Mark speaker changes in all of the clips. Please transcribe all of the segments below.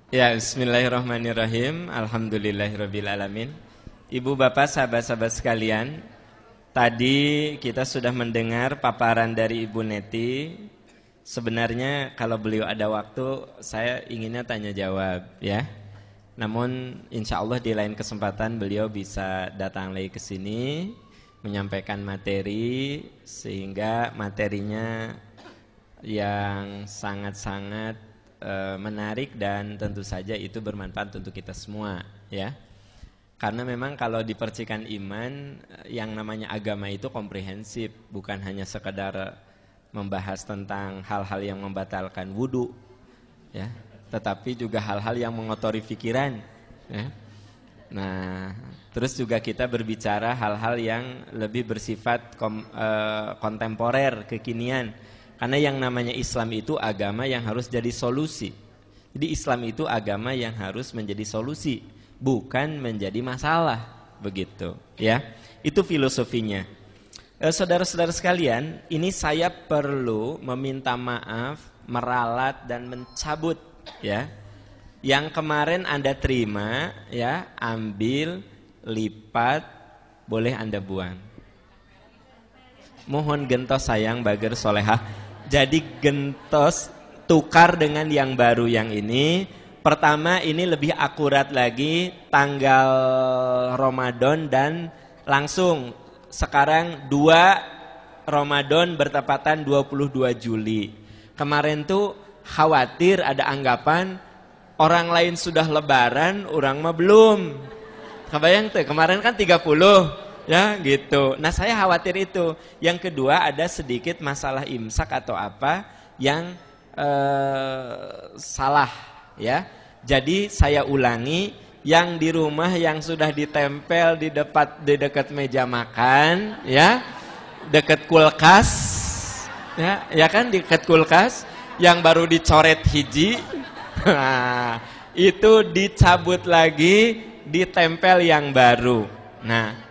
Speaker 1: Ya, bismillahirrahmanirrahim. Alhamdulillahirrabbilalamin. Ibu bapak sahabat-sahabat sekalian, tadi kita sudah mendengar paparan dari Ibu Neti. Sebenarnya kalau beliau ada waktu, saya inginnya tanya jawab ya. Namun insya Allah di lain kesempatan beliau bisa datang lagi ke sini menyampaikan materi, sehingga materinya yang sangat-sangat menarik dan tentu saja itu bermanfaat untuk kita semua ya. Karena memang kalau di percikan iman yang namanya agama itu komprehensif, bukan hanya sekedar membahas tentang hal-hal yang membatalkan wudu ya, tetapi juga hal-hal yang mengotori pikiran ya. Nah, terus juga kita berbicara hal-hal yang lebih bersifat kontemporer, kekinian. Karena yang namanya Islam itu agama yang harus jadi solusi. Jadi Islam itu agama yang harus menjadi solusi, bukan menjadi masalah, begitu ya. Itu filosofinya. Saudara-saudara sekalian, ini saya perlu meminta maaf, meralat dan mencabut ya. Yang kemarin Anda terima ya, ambil, lipat, boleh Anda buang. Mohon gentos sayang bager solehah. Jadi gentos tukar dengan yang baru yang ini. Pertama ini lebih akurat lagi tanggal Ramadan dan langsung sekarang 2 Ramadan bertepatan 22 Juli. Kemarin tuh khawatir ada anggapan orang lain sudah lebaran, orang mah belum. Kebayang tuh, kemarin kan 30 ya gitu. Nah saya khawatir itu. Yang kedua ada sedikit masalah imsak atau apa yang salah ya. Jadi saya ulangi, yang di rumah yang sudah ditempel di dekat meja makan ya, dekat kulkas ya kan, dekat kulkas yang baru dicoret hiji. Nah, itu dicabut lagi, ditempel yang baru. Nah,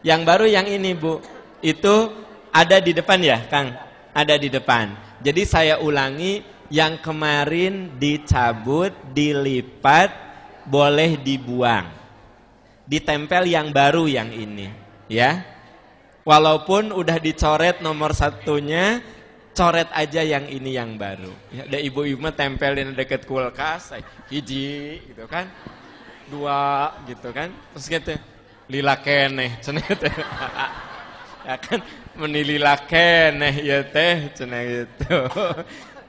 Speaker 1: yang baru yang ini Bu, itu ada di depan ya Kang? Ada di depan. Jadi saya ulangi, yang kemarin dicabut, dilipat, boleh dibuang. Ditempel yang baru yang ini ya. Walaupun udah dicoret nomor satunya, coret aja yang ini yang baru. Ya, ada ibu-ibu mah tempelin deket kulkas, hiji gitu kan, 2 gitu kan, terus gitu, lila keneh, cenah teh, ya kan, menilila keneh ya teh, cenah gitu.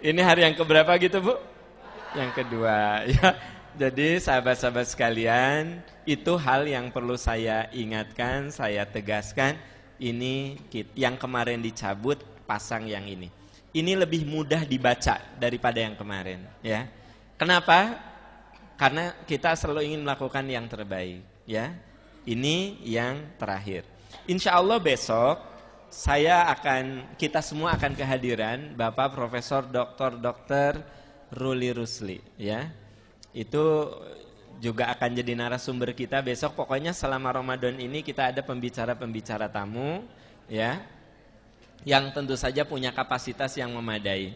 Speaker 1: Ini hari yang keberapa gitu Bu? Yang kedua ya. Jadi sahabat-sahabat sekalian, itu hal yang perlu saya ingatkan, saya tegaskan. Ini yang kemarin dicabut, pasang yang ini. Ini lebih mudah dibaca daripada yang kemarin ya. Kenapa? Karena kita selalu ingin melakukan yang terbaik ya. Ini yang terakhir. Insya Allah besok kita semua akan kehadiran Bapak Profesor Dr. Ruli Rusli ya. Itu juga akan jadi narasumber kita besok. Pokoknya selama Ramadan ini kita ada pembicara-pembicara tamu ya, yang tentu saja punya kapasitas yang memadai,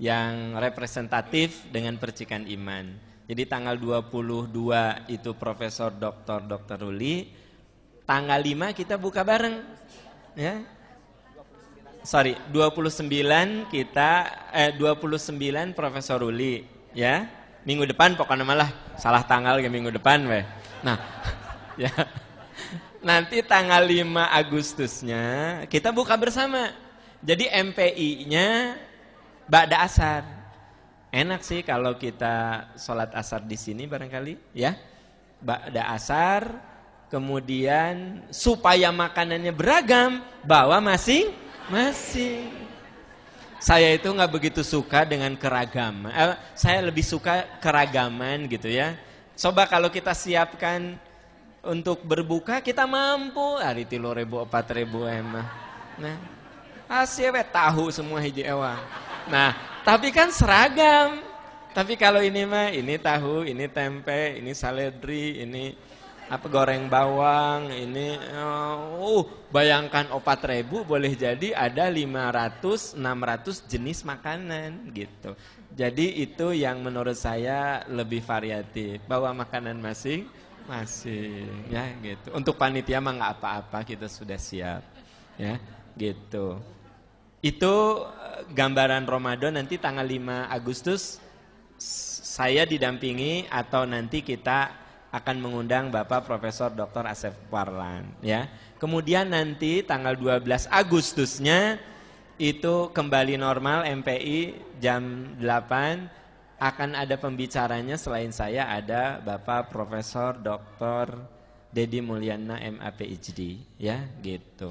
Speaker 1: yang representatif dengan percikan iman. Jadi tanggal 22 itu Profesor Dr. Ruli, tanggal 5 kita buka bareng ya. 29 Profesor Ruli ya. Minggu depan pokoknya malah salah tanggal ke minggu depan weh. Nah, ya. Nanti tanggal 5 Agustusnya kita buka bersama. Jadi MPI-nya ba'da asar. Enak sih kalau kita sholat asar di sini barangkali ya. Ba'da asar, kemudian supaya makanannya beragam, bawa masing-masing. Saya itu nggak begitu suka dengan keragaman. Saya lebih suka keragaman gitu ya. Coba kalau kita siapkan untuk berbuka, kita mampu hari 3.000 4.000 emang. Nah, asyik tahu semua hiji ewang. Nah, tapi kan seragam. Tapi kalau ini mah, ini tahu, ini tempe, ini saledri, ini goreng bawang, ini bayangkan 4.000 boleh jadi ada 500 600 jenis makanan gitu. Jadi itu yang menurut saya lebih variatif. Bawa makanan masing-masing, ya gitu. Untuk panitia mah nggak apa-apa, kita sudah siap, ya gitu. Itu gambaran Ramadan. Nanti tanggal 5 Agustus saya didampingi atau nanti kita akan mengundang Bapak Profesor Dr. Asep Warlan, ya. Kemudian nanti tanggal 12 Agustusnya itu kembali normal MPI jam 8 akan ada pembicaranya. Selain saya ada Bapak Profesor Dr. Dedi Mulyana MA PhD, ya gitu.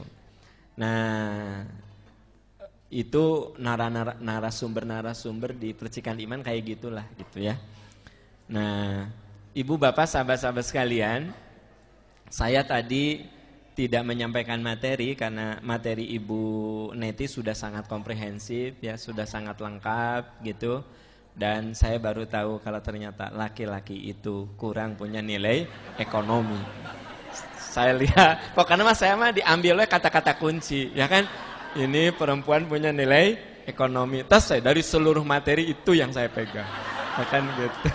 Speaker 1: Nah, itu narasumber di Percikan Iman kayak gitulah gitu ya. Nah, Ibu Bapak sahabat-sahabat sekalian, saya tadi tidak menyampaikan materi karena materi Ibu Neti sudah sangat komprehensif ya, sudah sangat lengkap gitu. Dan saya baru tahu kalau ternyata laki-laki itu kurang punya nilai ekonomi. Saya lihat, pokoknya mas saya mah diambilnya kata-kata kunci, ya kan? Ini perempuan punya nilai ekonomi. Terus saya dari seluruh materi itu yang saya pegang, ya kan gitu.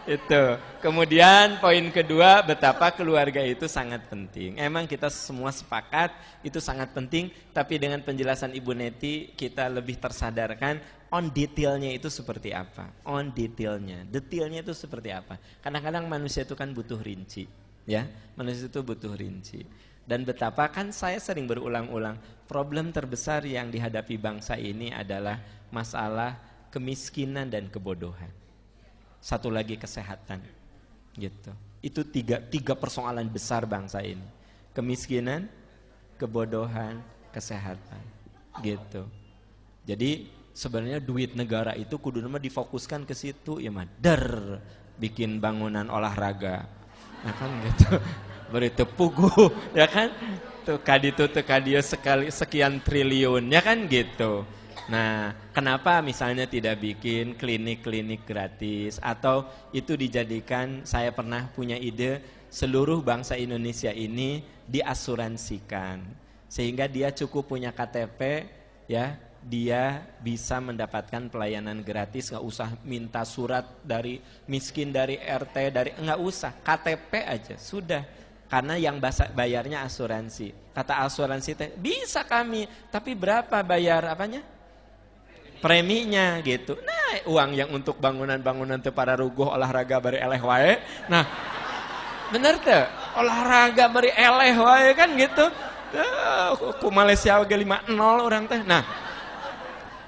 Speaker 1: Itu. Kemudian poin kedua, betapa keluarga itu sangat penting. Emang kita semua sepakat itu sangat penting, tapi dengan penjelasan Ibu Neti kita lebih tersadarkan on detailnya itu seperti apa. On detailnya itu seperti apa. Kadang-kadang manusia itu kan butuh rinci, ya. Manusia itu butuh rinci. Dan betapa kan saya sering berulang-ulang, problem terbesar yang dihadapi bangsa ini adalah masalah kemiskinan dan kebodohan. Satu lagi kesehatan, gitu. Itu tiga persoalan besar bangsa ini: kemiskinan, kebodohan, kesehatan, gitu. Jadi sebenarnya duit negara itu kudu nama difokuskan ke situ, ya mah bikin bangunan olahraga, nah kan gitu. Beri tepugu, ya kan? Tuh kadieu sekali sekian triliun, ya kan gitu. Nah, kenapa misalnya tidak bikin klinik-klinik gratis atau itu dijadikan, saya pernah punya ide, seluruh bangsa Indonesia ini diasuransikan sehingga dia cukup punya KTP, ya, dia bisa mendapatkan pelayanan gratis, nggak usah minta surat dari miskin, dari RT, dari nggak usah, KTP aja sudah. Karena yang bayarnya asuransi. Kata asuransi teh, bisa kami, tapi berapa bayar apanya? Preminya gitu. Nah, uang yang untuk bangunan-bangunan teu para ruguh olahraga bari eleh wae. Nah, bener teu? Olahraga bari eleh wae kan gitu. Ku Malaysia ge 5-0 orang teh. Nah,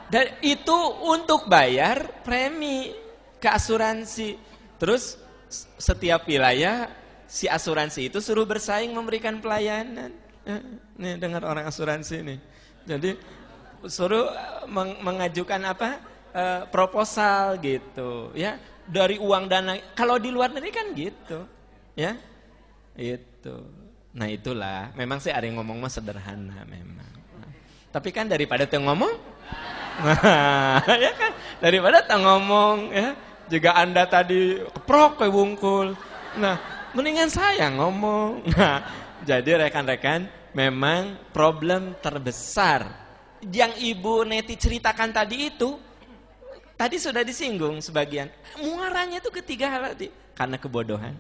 Speaker 1: dan itu untuk bayar premi ke asuransi. Terus setiap wilayah si asuransi itu suruh bersaing memberikan pelayanan. Nih dengar orang asuransi nih. Jadi suruh mengajukan apa? Proposal gitu, ya. Dari uang dana. Kalau di luar negeri kan gitu, ya. Itu. Nah, itulah. Memang sih ada yang ngomong mah sederhana memang. Tapi kan daripada teu ngomong, ya kan? Daripada teu ngomong, ya. Jika Anda tadi keprok kayak wungkul. Nah, mendingan saya ngomong. Nah, jadi rekan-rekan, memang problem terbesar yang Ibu Neti ceritakan tadi itu, tadi sudah disinggung sebagian. Muaranya itu ketiga hal tadi, karena kebodohan.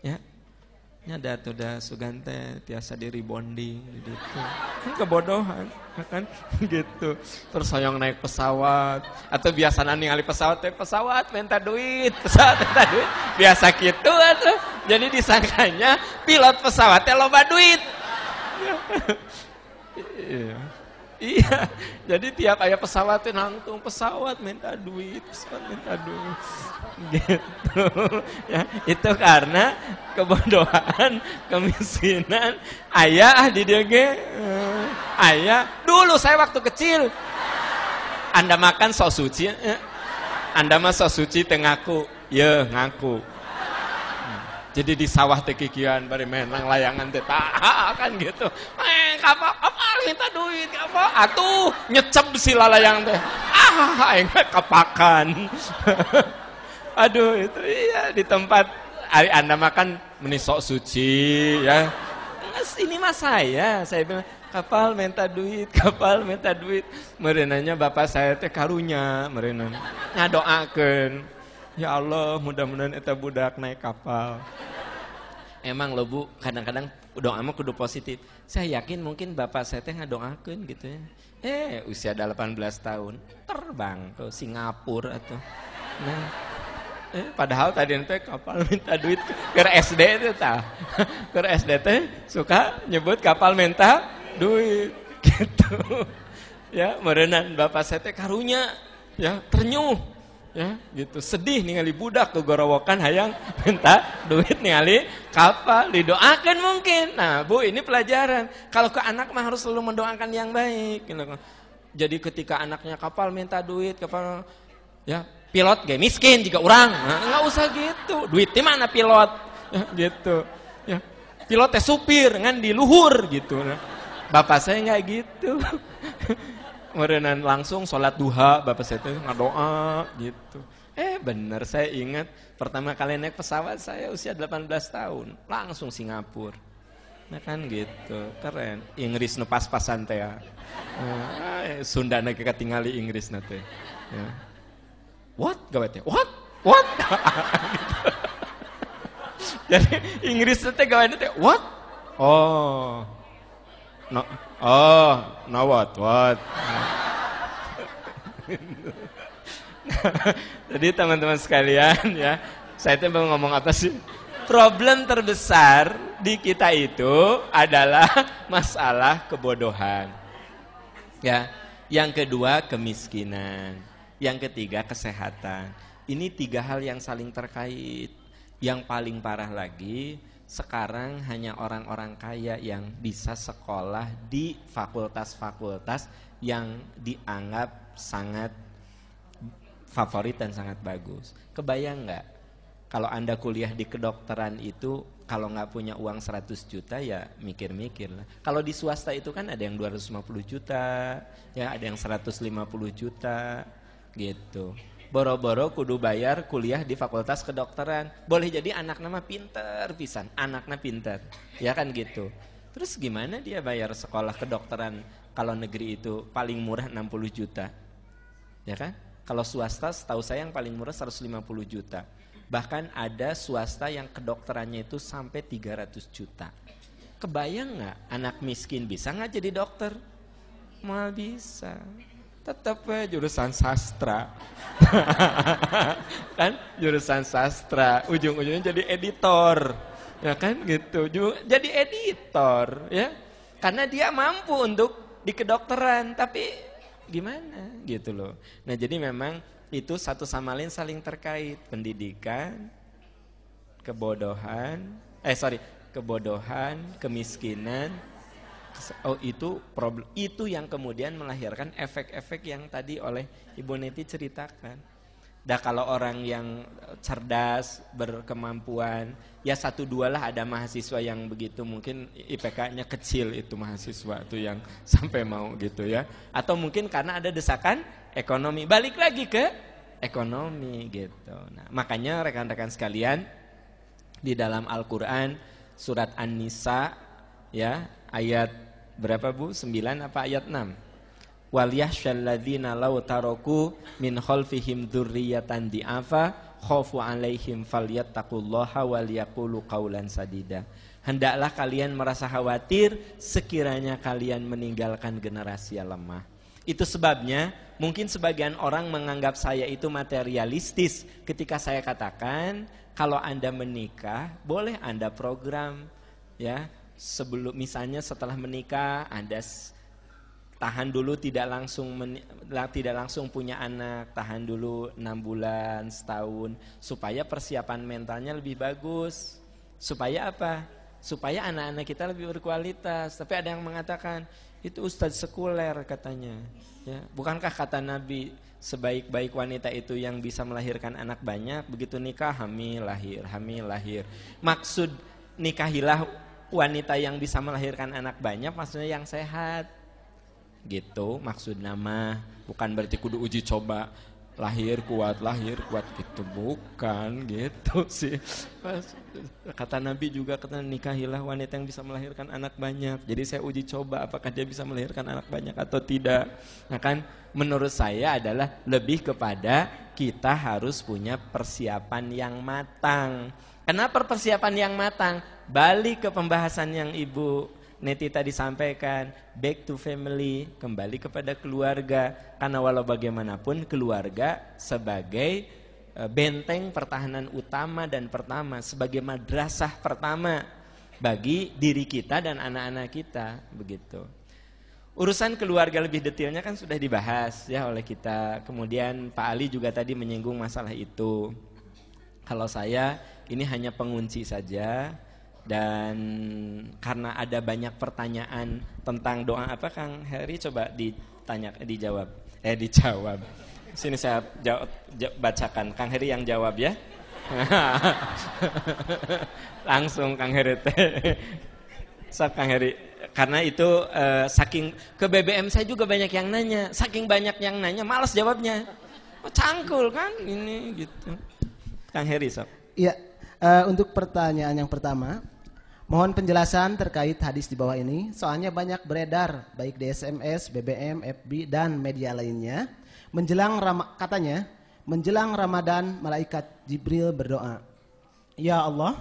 Speaker 1: Ya. Nyada tuh dah sugante tiasa diri bonding gitu. Kan kebodohan, kan gitu. Terus hoyong naik pesawat atau biasana ningali pesawat minta duit, biasa gitu atuh. Jadi disangkanya pilot pesawatnya loba duit. Iya, jadi tiap aya pesawat nangtung pesawat minta duit, gitu. Ya, itu karena kebodohan, kemiskinan. Aya di dieu ge, aya. Dulu saya waktu kecil, Anda makan sos suci, Anda mah sos suci teu ngaku, ye ngaku. Jadi di sawah teh kikian bari menang layangan teh kan gitu. Kapal minta duit apa? Atuh nyecep si lalayang teh. Aing kapakan. Aduh itu iya di tempat Anda makan meni sok suci ya. Ini mah saya bilang Kapal minta duit, kapal minta duit. Merenanya bapak saya teh karunya, merenan ngadoakeun. Ya Allah, mudah-mudahan eta budak naik kapal. Emang lo Bu, kadang-kadang doa mah kudu positif. Saya yakin mungkin bapak saya teh ngadoakeun gitu ya. Usia 18 tahun, terbang ke Singapura atau. Nah, padahal tadi nanti kapal minta duit ke SD itu tah. Ke SD teh suka nyebut kapal minta duit gitu. Ya, merenang bapak saya teh karunya ya ternyuh ya gitu. Sedih ningali budak kegorowokan hayang minta duit ningali kapal, didoakan mungkin. Nah, Bu, ini pelajaran. Kalau ke anak mah harus selalu mendoakan yang baik gitu. Jadi ketika anaknya kapal minta duit, kapal ya pilot gak miskin juga orang, nah, nggak usah gitu. Duitnya mana pilot? Ya, gitu. Ya, pilotnya supir, ngan di luhur gitu. Nah, bapak saya nggak gitu. Merenan langsung sholat duha, bapak saya tuh ngadoa gitu. Bener saya ingat pertama kali naik pesawat saya usia 18 tahun, langsung Singapura. Nah kan gitu, keren. Inggris nu pas-pasan teh ya. Sunda na ketinggali Inggris nate. Ya. What? Gawe teh. What? Jadi Inggris teh gawe teh what? Oh. No what? Jadi teman-teman sekalian ya, saya tuh mau ngomong apa sih? Problem terbesar di kita itu adalah masalah kebodohan. Ya, yang kedua kemiskinan, yang ketiga kesehatan. Ini 3 hal yang saling terkait. Yang paling parah lagi, sekarang hanya orang-orang kaya yang bisa sekolah di fakultas-fakultas yang dianggap sangat favorit dan sangat bagus. Kebayang nggak? Kalau Anda kuliah di kedokteran itu, kalau nggak punya uang 100 juta ya mikir-mikir lah. Kalau di swasta itu kan ada yang 250 juta, ya ada yang 150 juta gitu. Boro-boro kudu bayar kuliah di fakultas kedokteran. Boleh jadi anak nama pinter pisan, anaknya pinter, ya kan gitu. Terus gimana dia bayar sekolah kedokteran kalau negeri itu paling murah 60 juta, ya kan? Kalau swasta setahu saya yang paling murah 150 juta. Bahkan ada swasta yang kedokterannya itu sampai 300 juta. Kebayang nggak anak miskin bisa nggak jadi dokter? Mal bisa. Tetap jurusan sastra. Kan jurusan sastra, ujung-ujungnya jadi editor. Ya kan gitu. Jadi editor ya. Karena dia mampu untuk di kedokteran, tapi gimana gitu loh. Nah, jadi memang itu satu sama lain saling terkait. Pendidikan, kebodohan, kemiskinan. Itu problem. Itu yang kemudian melahirkan efek-efek yang tadi oleh Ibu Neti ceritakan. Dah kalau orang yang cerdas, berkemampuan, ya 1-2 lah ada mahasiswa yang begitu, mungkin IPK-nya kecil itu mahasiswa itu yang sampai mau gitu ya. Atau mungkin karena ada desakan ekonomi, balik lagi ke ekonomi gitu. Nah, makanya rekan-rekan sekalian, di dalam Al-Qur'an surat An-Nisa ya, ayat berapa Bu? 9 apa ayat 6? Wal yahsyalladzina law taraku min khalfihim dzurriyyatan di'afa khaufu 'alaihim falyattaqullaha wal yaqulu qaulan sadida. Hendaklah kalian merasa khawatir sekiranya kalian meninggalkan generasi yang lemah. Itu sebabnya mungkin sebagian orang menganggap saya itu materialistis ketika saya katakan kalau Anda menikah boleh Anda program ya, sebelum misalnya setelah menikah Anda tahan dulu tidak langsung punya anak, tahan dulu 6 bulan, setahun, supaya persiapan mentalnya lebih bagus. Supaya apa? Supaya anak-anak kita lebih berkualitas. Tapi ada yang mengatakan, itu ustadz sekuler katanya. Ya, bukankah kata Nabi, sebaik-baik wanita itu yang bisa melahirkan anak banyak, begitu nikah hamil lahir. Maksud nikahilah wanita yang bisa melahirkan anak banyak, maksudnya yang sehat. Gitu maksud nama, bukan berarti kudu uji coba lahir kuat gitu, bukan gitu sih. Kata Nabi juga, kata nikahilah wanita yang bisa melahirkan anak banyak. Jadi saya uji coba apakah dia bisa melahirkan anak banyak atau tidak. Nah kan menurut saya adalah lebih kepada kita harus punya persiapan yang matang. Kenapa persiapan yang matang? Balik ke pembahasan yang Ibu Neti tadi sampaikan, back to family, kembali kepada keluarga. Karena walau bagaimanapun keluarga sebagai benteng pertahanan utama dan pertama, sebagai madrasah pertama bagi diri kita dan anak-anak kita, begitu. Urusan keluarga lebih detailnya kan sudah dibahas ya oleh kita. Kemudian Pak Ali juga tadi menyinggung masalah itu. Kalau saya ini hanya pengunci saja. Dan karena ada banyak pertanyaan tentang doa apa, Kang Heri coba dijawab. Sini saya bacakan, Kang Heri yang jawab ya. Langsung Kang Heri Sok Kang Heri. Karena itu saking ke BBM saya juga banyak yang nanya, saking banyak yang nanya malas jawabnya. Cangkul kan ini gitu. Kang Heri sok.
Speaker 2: Iya, untuk pertanyaan yang pertama, mohon penjelasan terkait hadis di bawah ini. Soalnya banyak beredar baik di SMS, BBM, FB dan media lainnya. Katanya menjelang Ramadan malaikat Jibril berdoa, Ya Allah,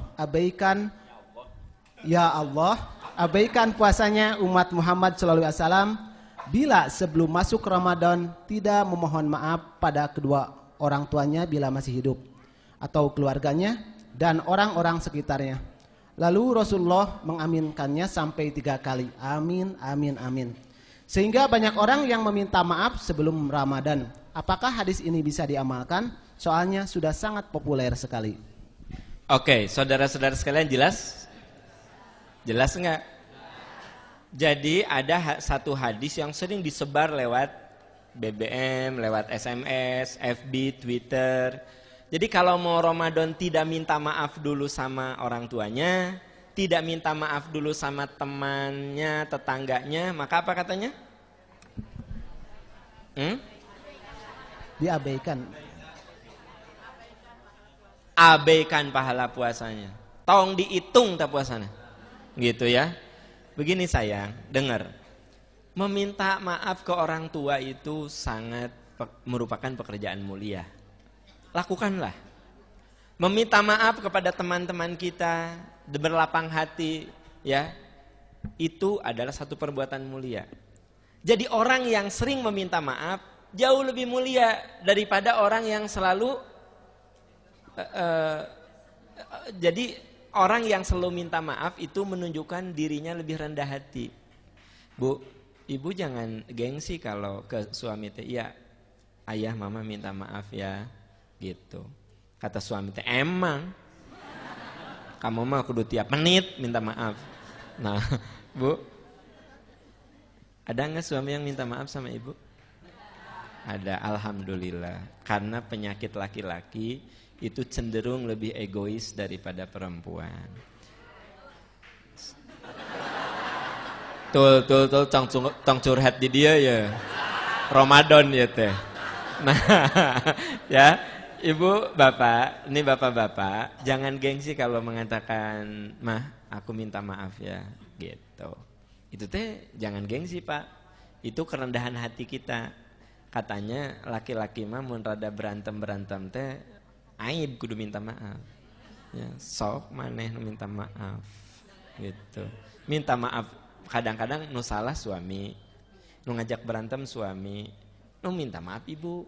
Speaker 2: abaikan puasanya umat Muhammad SAW bila sebelum masuk Ramadan tidak memohon maaf pada kedua orang tuanya bila masih hidup, atau keluarganya dan orang-orang sekitarnya. Lalu Rasulullah mengaminkannya sampai 3 kali. Amin, amin, amin. Sehingga banyak orang yang meminta maaf sebelum Ramadan. Apakah hadis ini bisa diamalkan? Soalnya sudah sangat populer sekali.
Speaker 1: Oke, saudara-saudara sekalian jelas? Jelas enggak? Jadi ada satu hadis yang sering disebar lewat BBM, lewat SMS, FB, Twitter. Jadi kalau mau Ramadan tidak minta maaf dulu sama orang tuanya, tidak minta maaf dulu sama temannya, tetangganya, maka apa katanya?
Speaker 2: Diabaikan.
Speaker 1: Abaikan pahala puasanya. Tolong dihitung tak puasanya. Gitu ya. Begini sayang, dengar. Meminta maaf ke orang tua itu sangat merupakan pekerjaan mulia. Lakukanlah. Meminta maaf kepada teman-teman kita, berlapang hati, ya. Itu adalah satu perbuatan mulia. Jadi orang yang sering meminta maaf jauh lebih mulia daripada orang yang selalu jadi orang yang selalu minta maaf itu menunjukkan dirinya lebih rendah hati. Bu, ibu jangan gengsi kalau ke suami teh, iya ayah mama minta maaf ya. Gitu. Kata suami teh, emang kamu mah kudu tiap menit minta maaf. Nah, Bu, ada nggak suami yang minta maaf sama ibu? Ada, alhamdulillah. Karena penyakit laki-laki itu cenderung lebih egois daripada perempuan. Tuh, tong curhat di dia ya. Ramadan ya teh. Nah, ya. Ibu, bapak, ini bapak-bapak, jangan gengsi kalau mengatakan, mah, aku minta maaf ya, gitu. Itu teh jangan gengsi pak, itu kerendahan hati kita. Katanya laki-laki mah mun rada berantem teh, aib kudu minta maaf. Ya, sok maneh minta maaf, gitu. Minta maaf kadang-kadang nu salah suami, nu ngajak berantem suami, nu minta maaf ibu.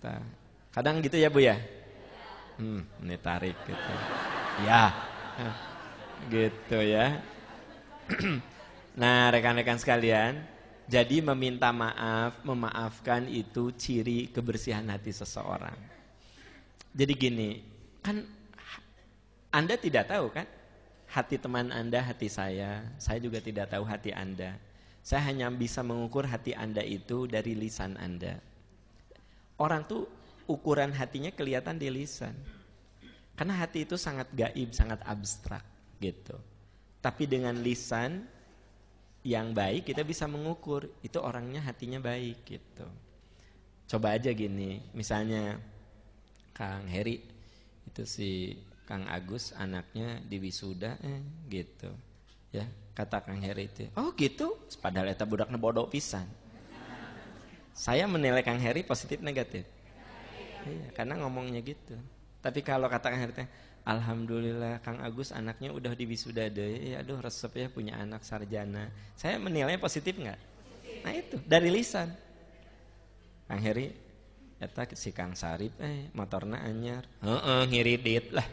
Speaker 1: Tah. Kadang gitu ya Bu ya? Ini tarik gitu. Ya. Gitu ya. Nah, rekan-rekan sekalian, jadi meminta maaf, memaafkan itu ciri kebersihan hati seseorang. Jadi gini, kan Anda tidak tahu kan? Hati teman Anda, hati saya juga tidak tahu hati Anda. Saya hanya bisa mengukur hati Anda itu dari lisan Anda. Orang tuh ukuran hatinya kelihatan di lisan. Karena hati itu sangat gaib, sangat abstrak gitu. Tapi dengan lisan yang baik kita bisa mengukur itu orangnya hatinya baik gitu. Coba aja gini, misalnya Kang Heri itu si Kang Agus anaknya di wisuda gitu. Ya, kata Kang Heri itu, "Oh gitu?" Padahal eta budakna bodoh pisan. Saya menilai Kang Heri positif negatif? Iya, karena ngomongnya gitu. Tapi kalau kata Kang Heri, "Alhamdulillah Kang Agus anaknya udah di wisuda deui, aduh resep ya punya anak sarjana." Saya menilainya positif enggak? Nah itu dari lisan. Kang Heri, eta si Kang Sarip motorna anyar. Heeh, ngiridit lah.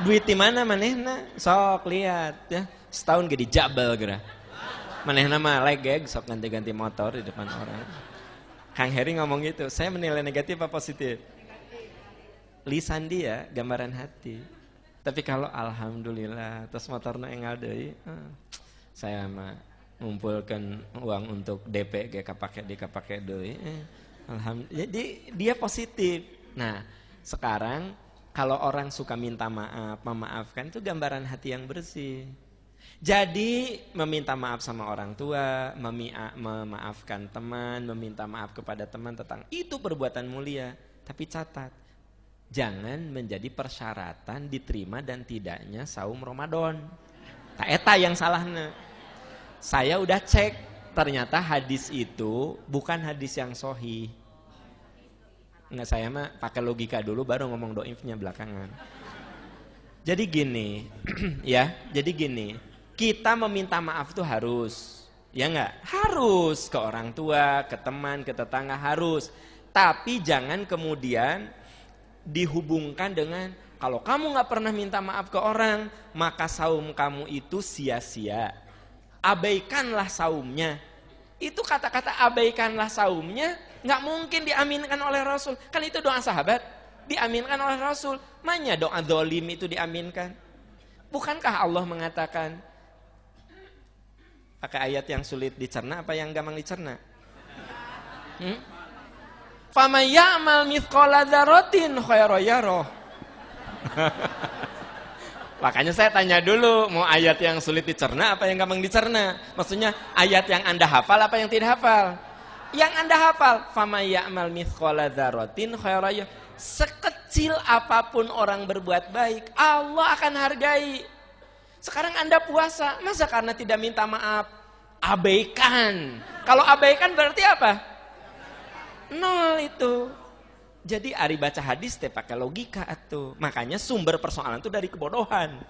Speaker 1: Duit di mana manehna? Sok lihat ya. Setahun gede jabal geura. Manehna mah legeg sok ganti-ganti motor di depan orang. Kang Heri ngomong gitu. Saya menilai negatif apa positif? Lisan dia gambaran hati. Tapi kalau alhamdulillah terus motorna engal deui, saya mah ngumpulkan uang untuk DP ge kapake deui. Alhamdulillah. Jadi dia positif. Nah, sekarang kalau orang suka minta maaf, memaafkan itu gambaran hati yang bersih. Jadi meminta maaf sama orang tua, memaafkan teman, meminta maaf kepada teman tentang itu perbuatan mulia. Tapi catat, jangan menjadi persyaratan diterima dan tidaknya saum Ramadan. Tak eta yang salahnya. Saya udah cek, ternyata hadis itu bukan hadis yang sahih. Enggak, saya mah pakai logika dulu baru ngomong doifnya belakangan. Jadi gini, ya, jadi gini, kita meminta maaf itu harus, ya enggak? Harus ke orang tua, ke teman, ke tetangga harus. Tapi jangan kemudian dihubungkan dengan kalau kamu nggak pernah minta maaf ke orang, maka saum kamu itu sia-sia. Abaikanlah saumnya. Itu kata-kata abaikanlah saumnya nggak mungkin diaminkan oleh Rasul. Kan itu doa sahabat diaminkan oleh Rasul. Mana doa dolim itu diaminkan? Bukankah Allah mengatakan pakai ayat yang sulit dicerna apa yang gampang dicerna? Faman ya'mal mithqala dzarratin khairan yarah. Makanya saya tanya dulu, mau ayat yang sulit dicerna apa yang gampang dicerna? Maksudnya ayat yang Anda hafal apa yang tidak hafal? Yang Anda hafal, faman ya'mal mithqala dzarratin khairan yarah. Sekecil apapun orang berbuat baik, Allah akan hargai. Sekarang Anda puasa, masa karena tidak minta maaf abaikan? Kalau abaikan berarti apa? Nol itu. Jadi ari baca hadis teh pakai logika atuh. Makanya sumber persoalan itu dari kebodohan.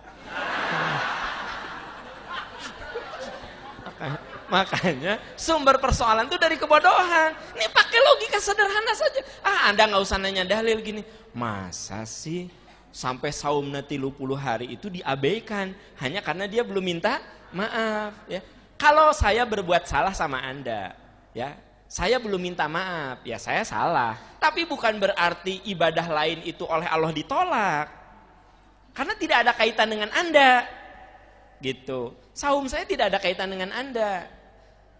Speaker 1: Makanya sumber persoalan itu dari kebodohan. Ini pakai logika sederhana saja. Anda nggak usah nanya dalil gini. Masa sih sampai saumna 30 hari itu diabaikan hanya karena dia belum minta maaf, ya. Kalau saya berbuat salah sama Anda, ya. Saya belum minta maaf, ya saya salah. Tapi bukan berarti ibadah lain itu oleh Allah ditolak. Karena tidak ada kaitan dengan Anda. Gitu. Saum saya tidak ada kaitan dengan Anda.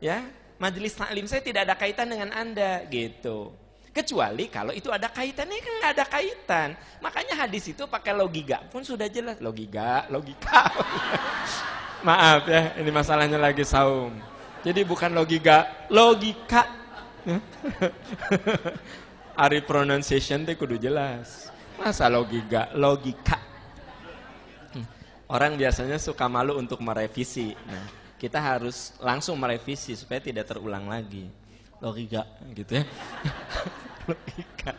Speaker 1: Ya, majelis taklim saya tidak ada kaitan dengan Anda, gitu. Kecuali kalau itu ada kaitannya, kan nggak ada kaitan. Makanya hadis itu pakai logika pun sudah jelas. Logika. Maaf ya, ini masalahnya lagi saum. Jadi bukan logika. Ari pronunciation teh kudu jelas. Masa logika. Orang biasanya suka malu untuk merevisi. Nah, kita harus langsung merevisi supaya tidak terulang lagi. Logika gitu ya. Logika.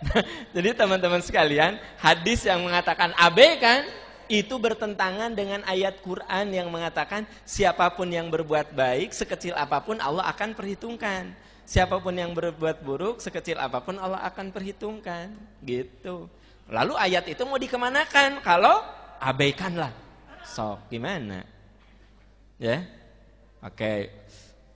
Speaker 1: Nah, jadi teman-teman sekalian, hadis yang mengatakan abaikan itu bertentangan dengan ayat Quran yang mengatakan siapapun yang berbuat baik sekecil apapun Allah akan perhitungkan. Siapapun yang berbuat buruk sekecil apapun Allah akan perhitungkan, gitu. Lalu ayat itu mau dikemanakan? Kalau abaikanlah, sok gimana? Ya, oke.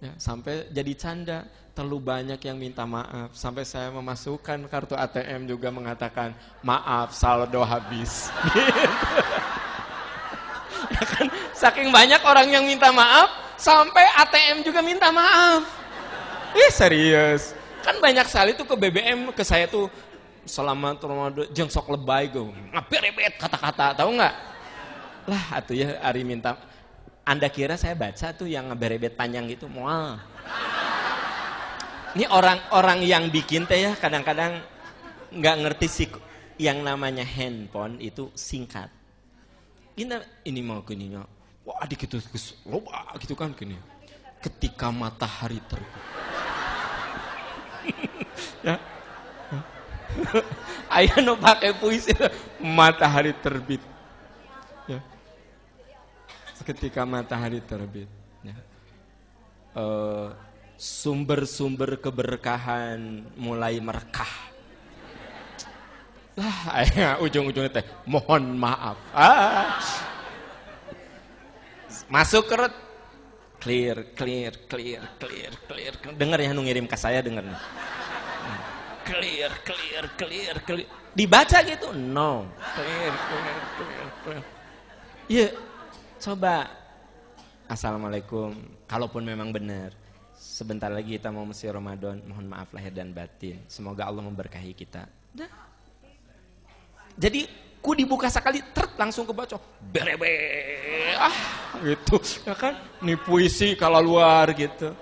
Speaker 1: Ya, sampai jadi canda. Terlalu banyak yang minta maaf. Sampai saya memasukkan kartu ATM juga mengatakan maaf saldo habis. Gitu. Ya kan, saking banyak orang yang minta maaf, sampai ATM juga minta maaf. Serius. Kan banyak sekali tuh ke BBM ke saya tuh selamat Ramadan jeung sok lebay gue. Ngaberebet kata-kata, tahu enggak? Lah atuh ya ari minta. Anda kira saya baca tuh yang ngaberebet panjang gitu moal. Ini orang-orang yang bikin teh ya kadang-kadang nggak ngerti sih yang namanya handphone itu singkat. Ini mau gininya, wah dikit loba gitu kan gini. Ketika matahari terbit. Ya. Ayah no pakai puisi matahari terbit. Ya. Ketika matahari terbit. Ya. Sumber-sumber keberkahan mulai merekah. Lah, ujung-ujungnya teh mohon maaf. Masuk kerut. Clear. Dengar ya nu ngirim ke saya dengar. Clear. Dibaca gitu? No. Clear. Iya. Coba. Assalamualaikum. Kalaupun memang benar. Sebentar lagi kita mau mesti Ramadan. Mohon maaf lahir dan batin. Semoga Allah memberkahi kita. Dah. Jadi ku dibuka sekali langsung kebaca. Berebe. Gitu. Ya kan? Ini puisi kalau luar gitu.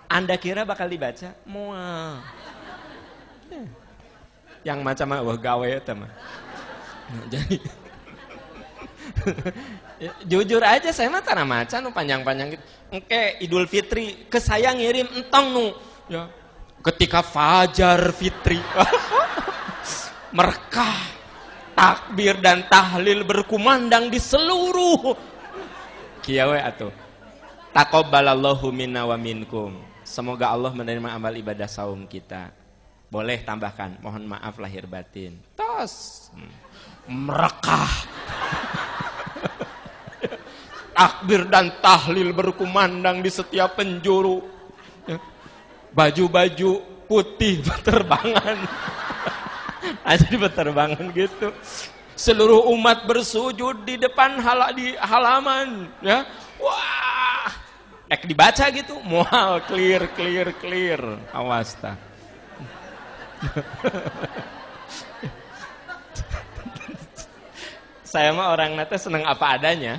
Speaker 1: Anda kira bakal dibaca? Mual. Yang macam wah gawe eta mah. Nah, jadi jujur aja saya mah tanah macan panjang-panjang gitu. Engke Idul Fitri ke saya ngirim entong nu ya. Ketika fajar fitri merekah takbir dan tahlil berkumandang di seluruh kieu we atuh. Taqabbalallahu minna wa minkum. Semoga Allah menerima amal ibadah saum kita. Boleh tambahkan, mohon maaf lahir batin. Tos. Merekah. Takbir dan tahlil berkumandang di setiap penjuru. Baju-baju putih berterbangan. Jadi berterbangan gitu. Seluruh umat bersujud di depan di halaman. Ya. Wah. Dibaca gitu. Mual, clear. Awas ta. Saya mah orang nate seneng apa adanya.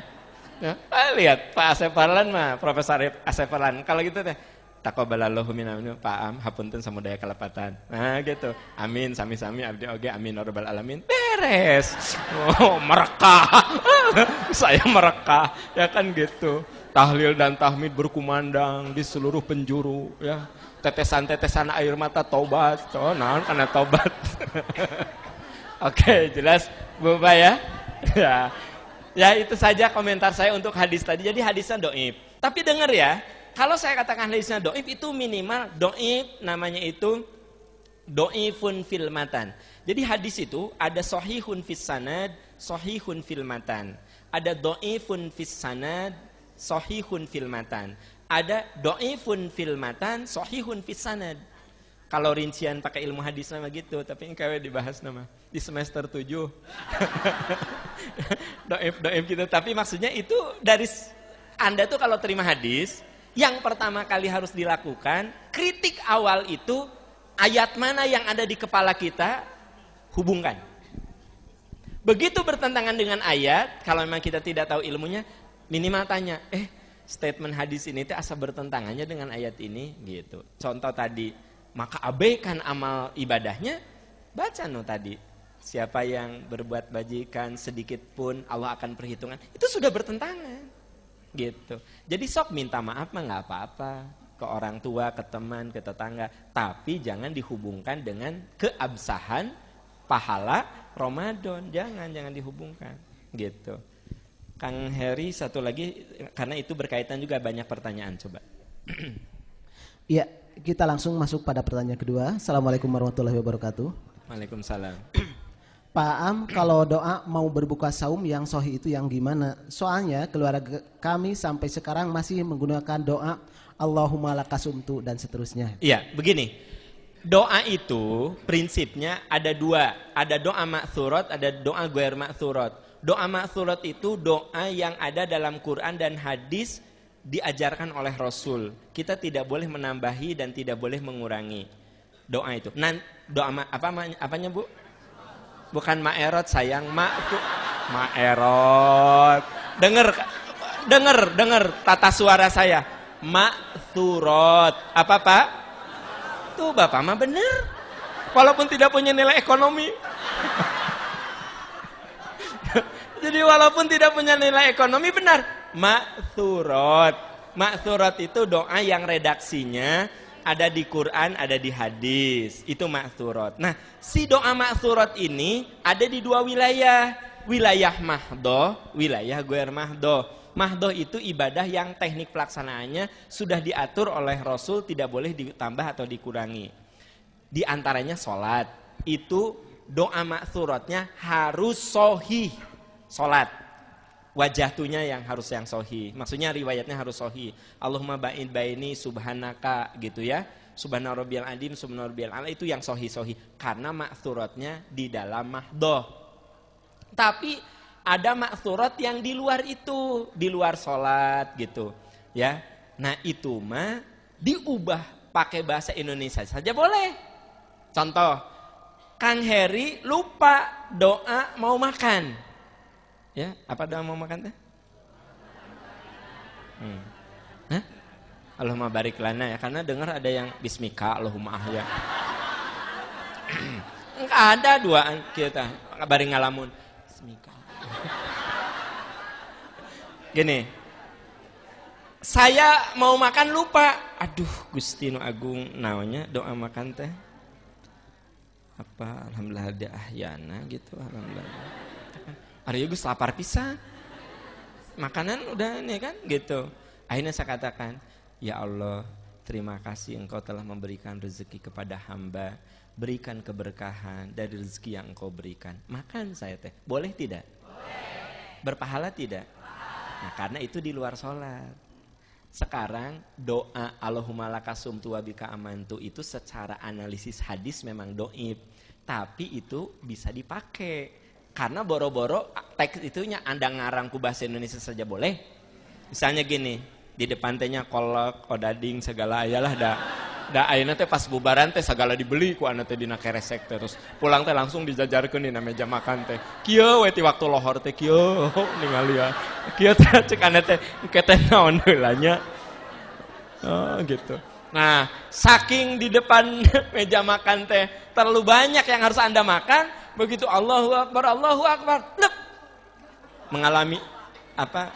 Speaker 1: Ya, lihat Pak Asep Farlan mah Profesor Asep Farlan. Kalau gitu teh taqabbalallahu minna Pak Am hapunten samudaya kalepatan. Nah gitu. Amin sami-sami abdi oge amin ya rabbal alamin. Beres. Oh, merekah. Saya merekah. Ya kan gitu. Tahlil dan tahmid berkumandang di seluruh penjuru ya. Tetesan-tetesan air mata taubat. Oh, naon kana taubat. Oke, jelas Bapak ya? Ya itu saja komentar saya untuk hadis tadi. Jadi hadisnya doib. Tapi dengar ya, kalau saya katakan hadisnya doib itu minimal doib namanya itu doifun fil matan. Jadi hadis itu ada sahihun fis sanad, sahihun fil matan. Ada doifun fis sanad, sahihun fil matan. Ada doifun fil matan, sahihun fis sanad. Kalau rincian pakai ilmu hadis nama gitu, tapi ini kayak dibahas nama di semester 7. Doif gitu. Tapi maksudnya itu dari Anda tuh kalau terima hadis, yang pertama kali harus dilakukan, kritik awal itu ayat mana yang ada di kepala kita, hubungkan. Begitu bertentangan dengan ayat, kalau memang kita tidak tahu ilmunya, minimal tanya, statement hadis ini tuh asa bertentangannya dengan ayat ini gitu. Contoh tadi, maka abaikan amal ibadahnya, baca tadi. Siapa yang berbuat bajikan sedikit pun Allah akan perhitungan. Itu sudah bertentangan. Gitu. Jadi sok minta maaf mah enggak apa-apa ke orang tua, ke teman, ke tetangga, tapi jangan dihubungkan dengan keabsahan pahala Ramadan. Jangan dihubungkan. Gitu. Kang Heri satu lagi, karena itu berkaitan juga banyak pertanyaan, coba.
Speaker 2: Iya, kita langsung masuk pada pertanyaan kedua. Assalamualaikum warahmatullahi wabarakatuh.
Speaker 1: Waalaikumsalam.
Speaker 2: Pak Am, kalau doa mau berbuka saum yang sahih itu yang gimana? Soalnya keluarga kami sampai sekarang masih menggunakan doa Allahumma lakasumtu dan seterusnya.
Speaker 1: Iya, begini. Doa itu prinsipnya ada dua. Ada doa ma'thurat, ada doa ghair ma'thurat. Doa ma'thurat itu doa yang ada dalam Quran dan hadis diajarkan oleh Rasul. Kita tidak boleh menambahi dan tidak boleh mengurangi doa itu. Doa apanya Bu? Bukan ma'erot sayang, ma'erot. Dengar tata suara saya. Ma'thurat. Apa Pak? Tuh Bapak mah bener. Walaupun tidak punya nilai ekonomi. Jadi walaupun tidak punya nilai ekonomi benar. Ma'thurat. Ma'thurat itu doa yang redaksinya ada di Quran, ada di hadis. Itu ma'thurat. Nah, si doa ma'thurat ini ada di dua wilayah. Wilayah mahdoh, wilayah guer mahdoh. Mahdoh itu ibadah yang teknik pelaksanaannya sudah diatur oleh Rasul, tidak boleh ditambah atau dikurangi. Di antaranya sholat. Itu doa ma'thuratnya harus sohih. Sholat. Wajahtunya yang harus yang sohih. Maksudnya riwayatnya harus sohih. Allahumma ba'id baini subhanaka gitu ya. Subhana rabbiyal adim, subhana rabbiyal a'la, itu yang sohih-sohih. Karena ma'thuratnya di dalam mahdoh. Tapi ada ma'thurat yang di luar itu. Di luar sholat gitu ya. Nah itu mah diubah pakai bahasa Indonesia saja boleh. Contoh, Kang Heri lupa doa mau makan. Ya, apa doa mau makan teh? Hah? Allahumma barik lana ya, karena dengar ada yang bismika Allahumma ahya. Enggak ada duaan kita, bari ngalamun bismika. Gini. Saya mau makan lupa. Aduh, Gusti nu agung naonnya doa makan teh? Apa alhamdulillah ada ahyana gitu, alhamdulillah. Ari Gus lapar pisan. Makanan udah nih kan gitu. Akhirnya saya katakan, ya Allah, terima kasih Engkau telah memberikan rezeki kepada hamba. Berikan keberkahan dari rezeki yang Engkau berikan. Makan saya teh. Boleh tidak? Boleh. Berpahala tidak? Nah, karena itu di luar sholat. Sekarang doa Allahumma lakasumtu wa bika amantu itu secara analisis hadis memang doib. Tapi itu bisa dipakai. Karena boro-boro teks itunya Anda ngarang ku bahasa Indonesia saja boleh. Misalnya gini, di depan tehnya kolak, odading segala ayalah da ayeuna teh pas bubaran teh segala dibeli ku anu teh dina keresek terus pulang teh langsung dijajarkeun dina meja makan teh. Kieu we ti waktu lohor teh kieu ningali ya. Kieu teh cek anu teh keteh naon heula nya. Oh gitu. Nah, saking di depan meja makan teh terlalu banyak yang harus Anda makan. Begitu Allahu Akbar, lep, mengalami apa?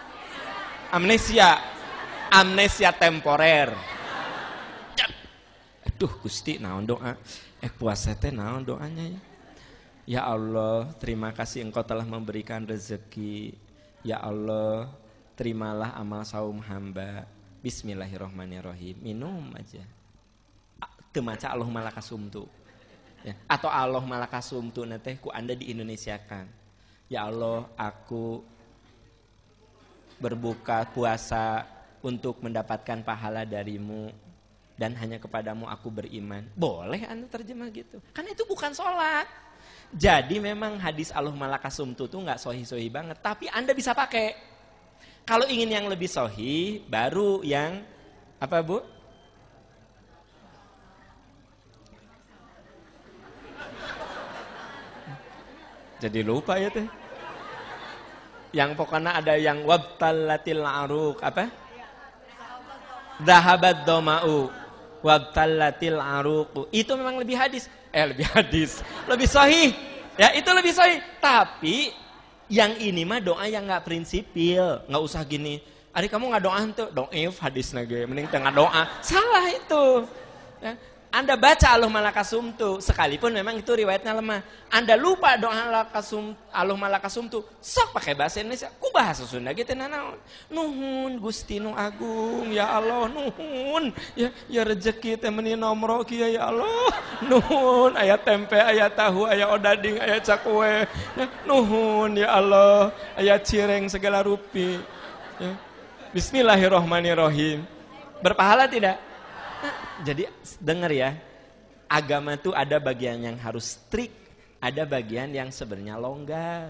Speaker 1: Amnesia temporer. Aduh Gusti, naon doa? Puasa teh naon doanya ya? Ya Allah, terima kasih Engkau telah memberikan rezeki. Ya Allah, terimalah amal saum hamba. Bismillahirrahmanirrahim. Minum aja. Teu maca Allahumma lakasumtu. Ya, atau Allah malakasumtu teh ku Anda di Indonesiakan. Ya Allah, aku berbuka puasa untuk mendapatkan pahala darimu dan hanya kepadamu aku beriman. Boleh Anda terjemah gitu. Karena itu bukan sholat. Jadi memang hadis Allahumma lakasumtu itu nggak sohi-sohi banget. Tapi Anda bisa pakai. Kalau ingin yang lebih sohi, baru yang apa Bu? Jadi lupa ya teh. Yang pokoknya ada yang wabtallatil aruq apa? Dhahabat doma'u wabtallatil aruq. Itu memang lebih hadis. Lebih sahih. Ya, itu lebih sahih. Tapi yang ini mah doa yang enggak prinsipil, enggak usah gini. Ari kamu enggak doa tuh, doif hadisna ge. Mending tengah doa. Salah itu. Ya. Anda baca Allahumma lakasumtu sekalipun memang itu riwayatnya lemah. Anda lupa doa Allahumma lakasumtu, sok pakai bahasa Indonesia. Ku bahasa Sunda gitu nanaon. Nuhun Gusti nu agung ya Allah, nuhun. Ya rezeki teh meuni nomro kieu ya Allah. Nuhun aya tempe, aya tahu, aya odading, aya cakwe. Ya, nuhun ya Allah, aya cireng segala rupi. Ya. Bismillahirrahmanirrahim. Berpahala tidak? Jadi dengar ya, agama itu ada bagian yang harus strict, ada bagian yang sebenarnya longgar.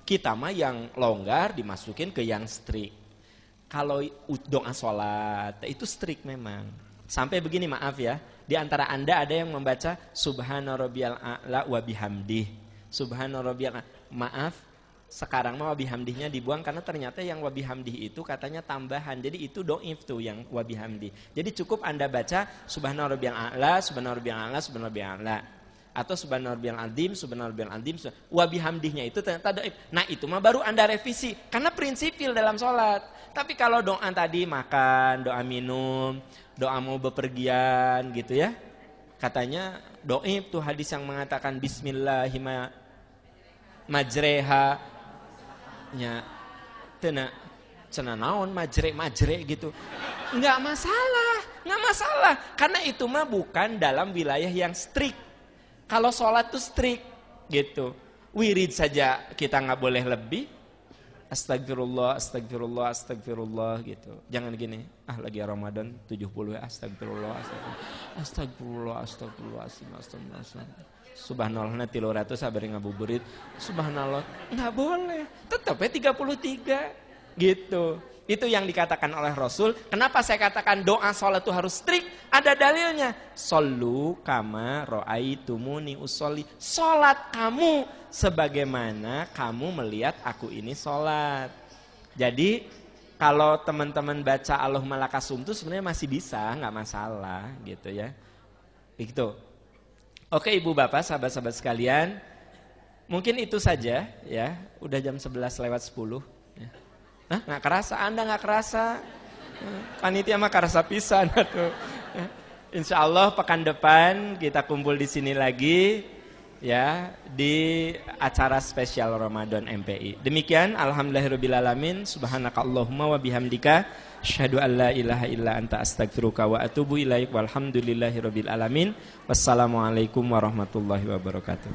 Speaker 1: Kita mah yang longgar dimasukin ke yang strict. Kalau doa sholat itu strict memang. Sampai begini maaf ya, di antara Anda ada yang membaca Subhana rabbiyal a'la wa bihamdih. Subhana rabbiyal a'la. Maaf, Sekarang mah wabihamdihnya dibuang karena ternyata yang wabihamdih itu katanya tambahan. Jadi itu doif tuh yang wabihamdih. Jadi cukup Anda baca subhana rabbiyal a'la, subhana rabbiyal a'la, subhana rabbiyal a'la. Atau subhana rabbiyal azim, subhana rabbiyal azim. Wabihamdihnya itu ternyata doif. Nah itu mah baru Anda revisi. Karena prinsipil dalam sholat. Tapi kalau doa tadi makan, doa minum, doa mau bepergian gitu ya. Katanya doif tuh hadis yang mengatakan bismillahirrahmanirrahim majreha nya cena naon majre gitu. Enggak masalah karena itu mah bukan dalam wilayah yang strict. Kalau sholat tuh strict gitu. Wirid saja kita nggak boleh lebih. Astagfirullah gitu. Jangan gini, lagi Ramadan 70 astagfirullah. Subhanallah nanti 300 sabari ngabuburit. Subhanallah, nggak boleh. Tetapnya 33 gitu. Itu yang dikatakan oleh Rasul. Kenapa saya katakan doa sholat itu harus strict? Ada dalilnya. Shollu kama ro'aitumuni usolli. Sholat kamu sebagaimana kamu melihat aku ini sholat. Jadi kalau teman-teman baca Allahumma lakasum itu sebenarnya masih bisa, nggak masalah gitu ya. Gitu. Oke ibu bapak, sahabat-sahabat sekalian, mungkin itu saja ya. Udah jam 11:10 ya. Nah, nggak kerasa, Anda nggak kerasa. Panitia mah kerasa pisan tuh. Insya Allah pekan depan kita kumpul di sini lagi ya di acara spesial Ramadan MPI. Demikian, alhamdulillahirobbilalamin, subhanakallahumma wa bihamdika, asyhadu an la ilaha illa anta astaghfiruka wa atubu ilaik, walhamdulillahirabbil alamin. Wassalamualaikum warahmatullahi wabarakatuh.